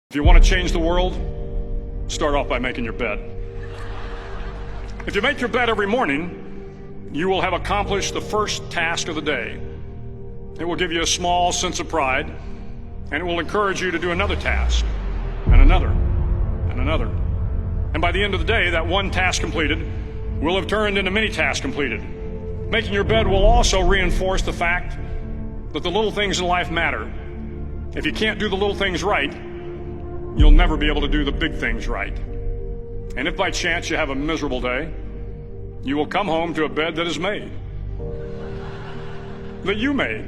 If you want to change the world, start off by making your bed. If you make your bed every morning, you will have accomplished the first task of the day. It will give you a small sense of pride, and it will encourage you to do another task, and another, and another. And by the end of the day, that one task completed will have turned into many tasks completed. Making your bed will also reinforce the fact that the little things in life matter. If you can't do the little things right, you'll never be able to do the big things right. And if by chance you have a miserable day, you will come home to a bed that is made, that you made.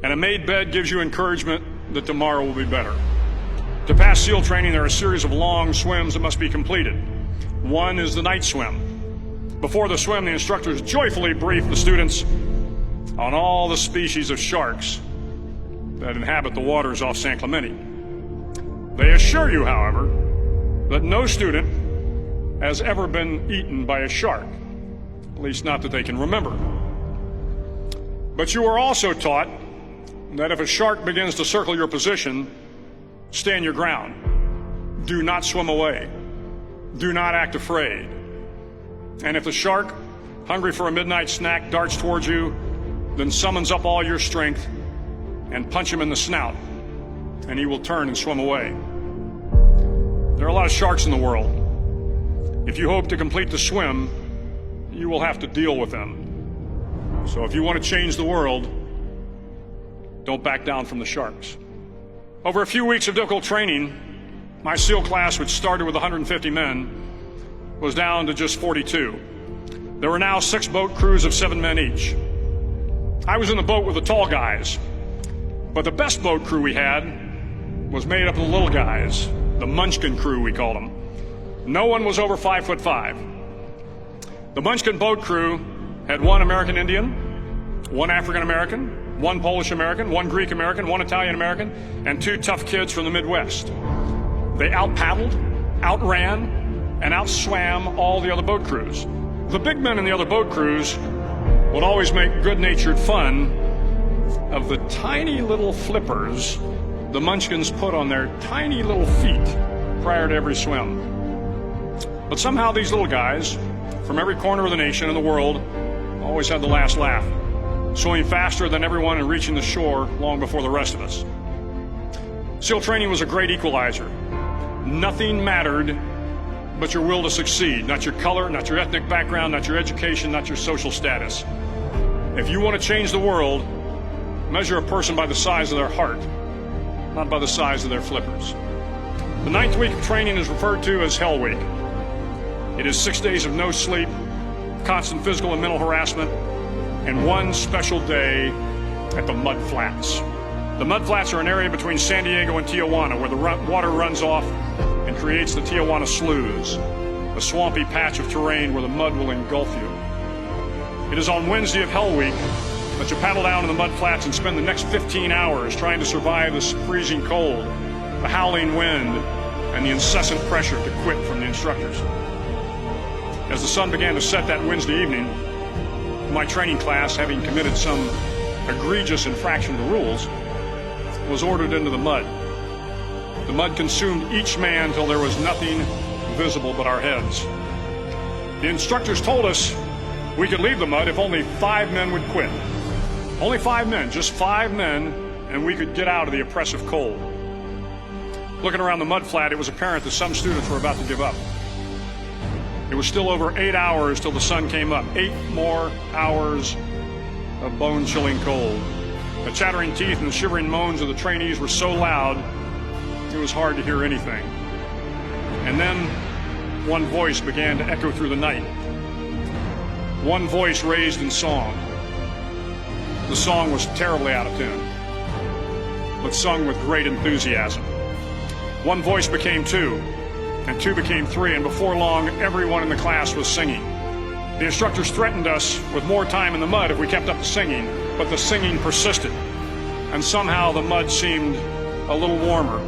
And a made bed gives you encouragement that tomorrow will be better. To pass SEAL training, there are a series of long swims that must be completed. One is the night swim. Before the swim, the instructors joyfully brief the students on all the species of sharks that inhabit the waters off San Clemente. They assure you, however, that no student has ever been eaten by a shark, at least not that they can remember. But you are also taught that if a shark begins to circle your position, stand your ground. Do not swim away. Do not act afraid. And if the shark, hungry for a midnight snack, darts towards you, then summons up all your strength and punch him in the snout, and he will turn and swim away. There are a lot of sharks in the world. If you hope to complete the swim, you will have to deal with them. So if you want to change the world, don't back down from the sharks. Over a few weeks of difficult training, my SEAL class, which started with 150 men, was down to just 42. There were now 6 boat crews of 7 men each. I was in the boat with the tall guys, but the best boat crew we had was made up of the little guys, the Munchkin crew, we called them. No one was over 5'5". The Munchkin boat crew had 1 American Indian, 1 African American, 1 Polish American, 1 Greek American, 1 Italian American, and 2 tough kids from the Midwest. They out-paddled, outran, and outswam all the other boat crews. The big men in the other boat crews would always make good-natured fun of the tiny little flippers the Munchkins put on their tiny little feet prior to every swim. But somehow these little guys from every corner of the nation and the world always had the last laugh, swimming faster than everyone and reaching the shore long before the rest of us. SEAL training was a great equalizer. Nothing mattered but your will to succeed, not your color, not your ethnic background, not your education, not your social status. If you want to change the world, measure a person by the size of their heart, not by the size of their flippers. The 9th week of training is referred to as Hell Week. It is 6 days of no sleep, constant physical and mental harassment, and 1 special day at the Mud Flats. The Mud Flats are an area between San Diego and Tijuana where the water runs off and creates the Tijuana Sloughs, a swampy patch of terrain where the mud will engulf you. It is on Wednesday of Hell Week that you paddle down to the mud flats and spend the next 15 hours trying to survive this freezing cold, the howling wind, and the incessant pressure to quit from the instructors. As the sun began to set that Wednesday evening, my training class, having committed some egregious infraction of the rules, was ordered into the mud. The mud consumed each man till there was nothing visible but our heads. The instructors told us we could leave the mud if only 5 men would quit. Only 5 men, just 5 men, and we could get out of the oppressive cold. Looking around the mud flat, it was apparent that some students were about to give up. It was still over 8 hours till the sun came up. 8 more hours of bone-chilling cold. The chattering teeth and the shivering moans of the trainees were so loud, it was hard to hear anything. And then one voice began to echo through the night. One voice raised in song. The song was terribly out of tune, but sung with great enthusiasm. One voice became 2, and 2 became 3, and before long, everyone in the class was singing. The instructors threatened us with more time in the mud if we kept up the singing, but the singing persisted, and somehow the mud seemed a little warmer,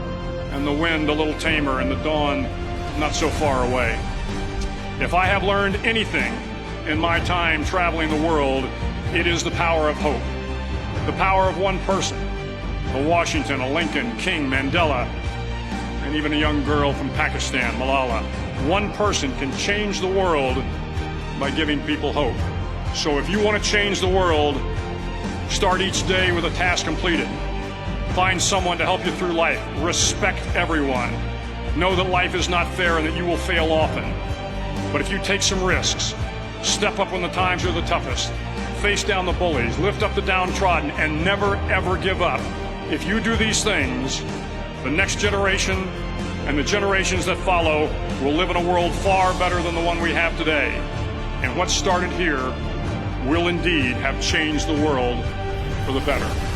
and the wind a little tamer, and the dawn not so far away. If I have learned anything in my time traveling the world, it is the power of hope, the power of one person, a Washington, a Lincoln, King, Mandela, and even a young girl from Pakistan, Malala. One person can change the world by giving people hope. So if you want to change the world, start each day with a task completed. Find someone to help you through life. Respect everyone. Know that life is not fair and that you will fail often. But if you take some risks, step up when the times are the toughest, face down the bullies, lift up the downtrodden, and never ever give up. If you do these things, the next generation and the generations that follow will live in a world far better than the one we have today. And what started here will indeed have changed the world for the better.